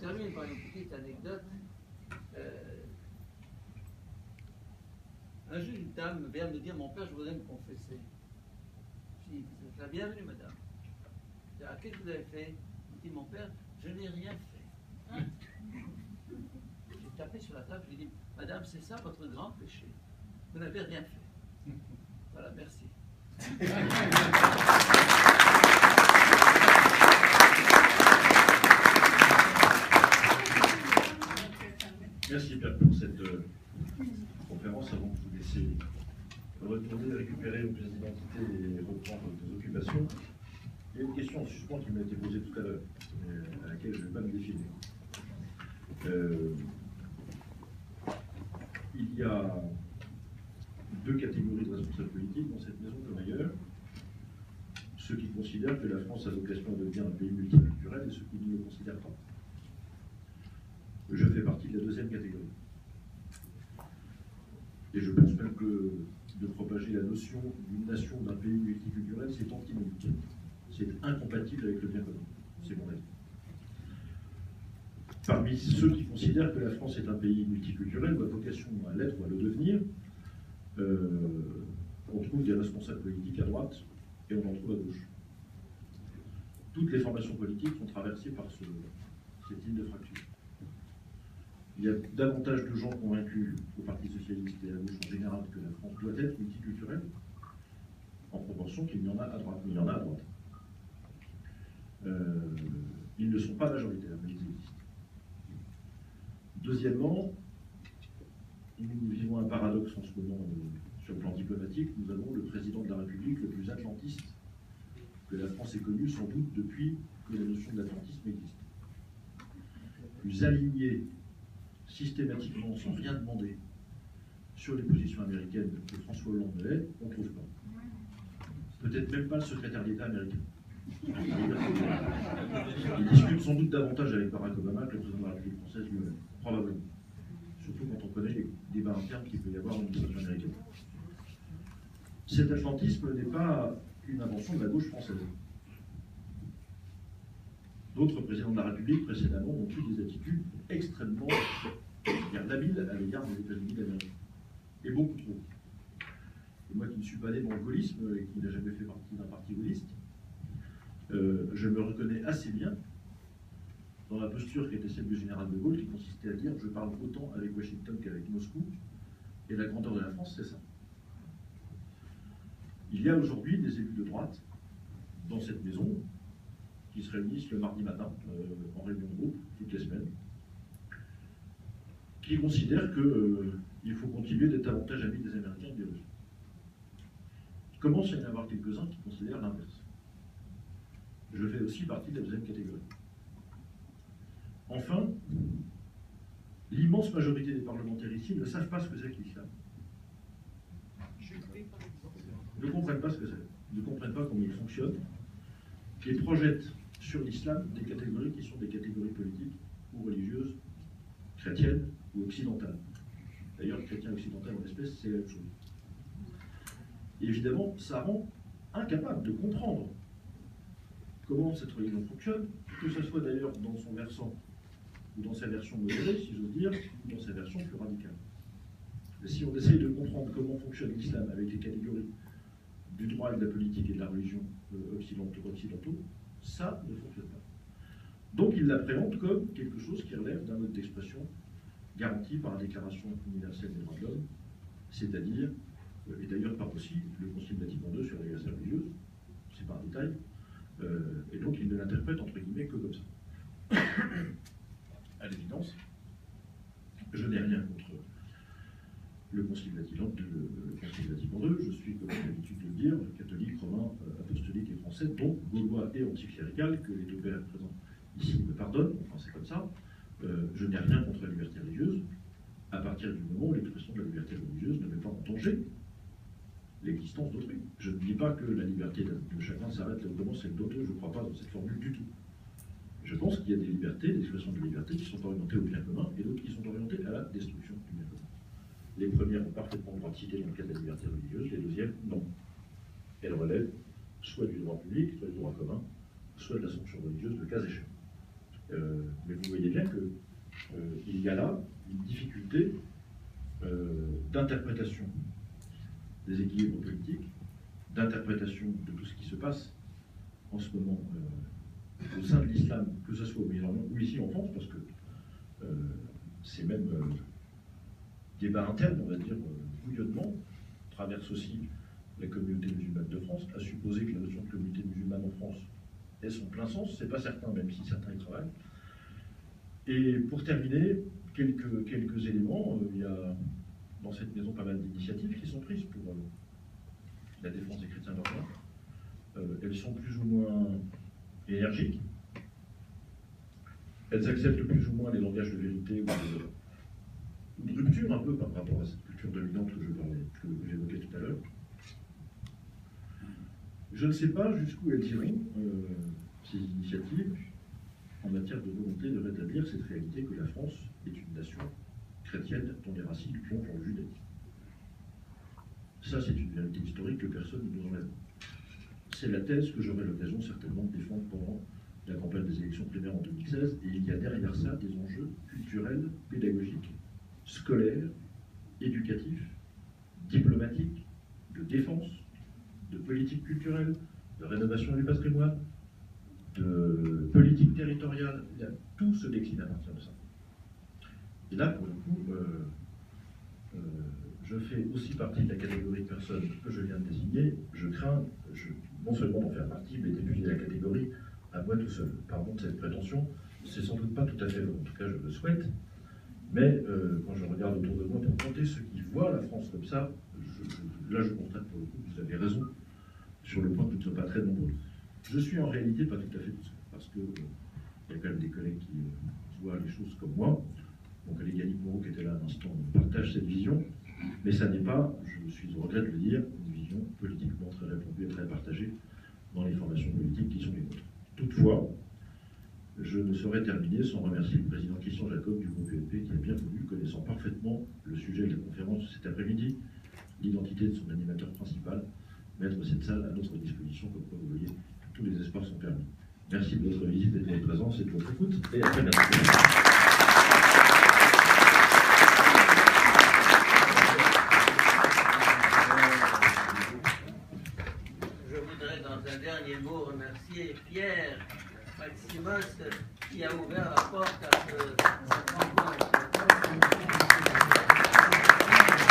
termine par une petite anecdote. Un jour, une dame vient me dire, mon père, je voudrais me confesser. Je dis, vous êtes la bienvenue, madame. Je dis, ah, qu'est-ce que vous avez fait? Il dit, mon père, je n'ai rien fait. J'ai tapé sur la table, je lui ai dit, madame, c'est ça votre grand péché. Vous n'avez rien fait. Voilà, merci. Merci Pierre pour cette conférence. Avant de vous laisser retourner, récupérer vos pièces d'identité et reprendre vos occupations, il y a une question en suspens qui m'a été posée tout à l'heure, à laquelle je ne vais pas me définir. Il y a deux catégories de responsables politiques dans cette maison comme ailleurs. Ceux qui considèrent que la France a vocation à devenir un pays multiculturel et ceux qui ne le considèrent pas. Je fais partie de la deuxième catégorie. Et je pense même que de propager la notion d'une nation, d'un pays multiculturel, c'est antinomique. C'est incompatible avec le bien commun. C'est mon avis. Parmi ceux qui considèrent que la France est un pays multiculturel, ou a vocation à l'être ou à le devenir, on trouve des responsables politiques à droite et on en trouve à gauche. Toutes les formations politiques sont traversées par cette ligne de fracture. Il y a davantage de gens convaincus au Parti socialiste et à la gauche en général que la France doit être multiculturelle, en proportion qu'il y en a à droite. Mais il y en a à droite. Ils ne sont pas majoritaires, mais ils existent. Deuxièmement, nous vivons un paradoxe en ce moment sur le plan diplomatique. Nous avons le président de la République le plus atlantiste que la France ait connu, sans doute depuis que la notion de l'atlantisme existe. Plus aligné systématiquement, sans rien demander, sur les positions américaines que François Hollande ne l'est, on ne trouve pas. Peut-être même pas le secrétaire d'État américain. Il discute sans doute davantage avec Barack Obama que le président de la République française lui-même, probablement. Surtout quand on connaît les débats internes qu'il peut y avoir dans l'administration américaine. Cet atlantisme n'est pas une invention de la gauche française. D'autres présidents de la République précédemment ont eu des attitudes extrêmement labiles à l'égard des États-Unis d'Amérique. Et beaucoup trop. Et moi qui ne suis pas né dans le gaullisme et qui n'a jamais fait partie d'un parti gaulliste, je me reconnais assez bien dans la posture qui était celle du général de Gaulle, qui consistait à dire « je parle autant avec Washington qu'avec Moscou, et la grandeur de la France, c'est ça ». Il y a aujourd'hui des élus de droite dans cette maison qui se réunissent le mardi matin en réunion de groupe, toutes les semaines, qui considèrent qu'il faut continuer d'être davantage amis des Américains que des Russes. Il commence à y en avoir quelques-uns qui considèrent l'inverse. Je fais aussi partie de la deuxième catégorie. Enfin, l'immense majorité des parlementaires ici ne savent pas ce que c'est que l'islam. Ne comprennent pas ce que c'est, ne comprennent pas comment il fonctionne, et projettent sur l'islam des catégories qui sont des catégories politiques ou religieuses, chrétiennes ou occidentales. D'ailleurs, chrétien occidental en l'espèce, c'est la même chose. Et évidemment, ça rend incapable de comprendre comment cette religion fonctionne, que ce soit d'ailleurs dans son versant ou dans sa version modérée, si j'ose dire, ou dans sa version plus radicale. Et si on essaye de comprendre comment fonctionne l'islam avec les catégories du droit et de la politique et de la religion occidentaux, ça ne fonctionne pas. Donc il l'appréhende comme quelque chose qui relève d'un mode d'expression garanti par la Déclaration universelle des droits de l'homme, c'est-à-dire, et d'ailleurs par aussi le Concile Vatican II sur la liberté religieuse, c'est pas un détail, et donc il ne l'interprète entre guillemets que comme ça. À l'évidence, je n'ai rien contre le Concile Vatican II, je suis, comme j'ai l'habitude de le dire, catholique, romain, apostolique et français, donc gaulois et anticlérical, que les deux pères présents ici me pardonnent, enfin c'est comme ça. Je n'ai rien contre la liberté religieuse, à partir du moment où l'expression de la liberté religieuse ne met pas en danger l'existence d'autrui. Je ne dis pas que la liberté de chacun s'arrête là où commence celle d'autrui, je ne crois pas dans cette formule du tout. Je pense qu'il y a des libertés, des expressions de liberté qui sont orientées au bien commun et d'autres qui sont orientées à la destruction du bien commun. Les premières ont parfaitement le droit de citer dans le cadre de la liberté religieuse, les deuxièmes, non. Elles relèvent soit du droit public, soit du droit commun, soit de la sanction religieuse, le cas échéant. Mais vous voyez bien qu'il y a là une difficulté d'interprétation des équilibres politiques, d'interprétation de tout ce qui se passe en ce moment au sein de l'islam, que ce soit au Moyen-Orient ou ici en France, parce que ces mêmes débats internes, on va dire, bouillonnement, traversent aussi la communauté musulmane de France, à supposer que la notion de communauté musulmane en France ait son plein sens, c'est pas certain, même si certains y travaillent. Et pour terminer, quelques éléments, il y a dans cette maison pas mal d'initiatives qui sont prises pour la défense des chrétiens d'Orient. Elles sont plus ou moins énergiques, elles acceptent plus ou moins les langages de vérité ou de rupture un peu par rapport à cette culture dominante que j'évoquais tout à l'heure. Je ne sais pas jusqu'où elles iront, ces initiatives, en matière de volonté de rétablir cette réalité que la France est une nation chrétienne dont les racines plongent dans le judaïsme. Ça, c'est une vérité historique que personne ne nous enlève. C'est la thèse que j'aurai l'occasion certainement de défendre pendant la campagne des élections primaires en 2016, et il y a derrière ça des enjeux culturels, pédagogiques, scolaires, éducatifs, diplomatiques, de défense, de politique culturelle, de rénovation du patrimoine, de politique territoriale. Tout se décline à partir de ça. Et là, pour le coup, je fais aussi partie de la catégorie de personnes que je viens de désigner. Je crains, non seulement d'en faire partie, mais d'épuiser la catégorie à moi tout seul. Pardon de cette prétention, c'est sans doute pas tout à fait vrai. En tout cas, je le souhaite. Mais quand je regarde autour de moi pour compter ceux qui voient la France comme ça, là, je constate pour le coup que vous avez raison sur le point que nous ne sommes pas très nombreux. Je suis en réalité pas tout à fait tout seul, parce que il y a quand même des collègues qui voient les choses comme moi. Mon collègue Yannick Moreau, qui était là à l'instant, partage cette vision, mais ça n'est pas, je suis au regret de le dire, une vision politiquement très répandue et très partagée dans les formations politiques qui sont les nôtres. Toutefois, je ne saurais terminer sans remercier le président Christian Jacob du groupe UMP qui a bien voulu, connaissant parfaitement le sujet de la conférence de cet après-midi, l'identité de son animateur principal, mettre cette salle à notre disposition, comme quoi vous voyez, tous les espoirs sont permis. Merci de votre visite et de votre présence et de votre écoute, et à très bientôt. Je voudrais dans un dernier mot remercier Pierre Maximos qui a ouvert la porte à ce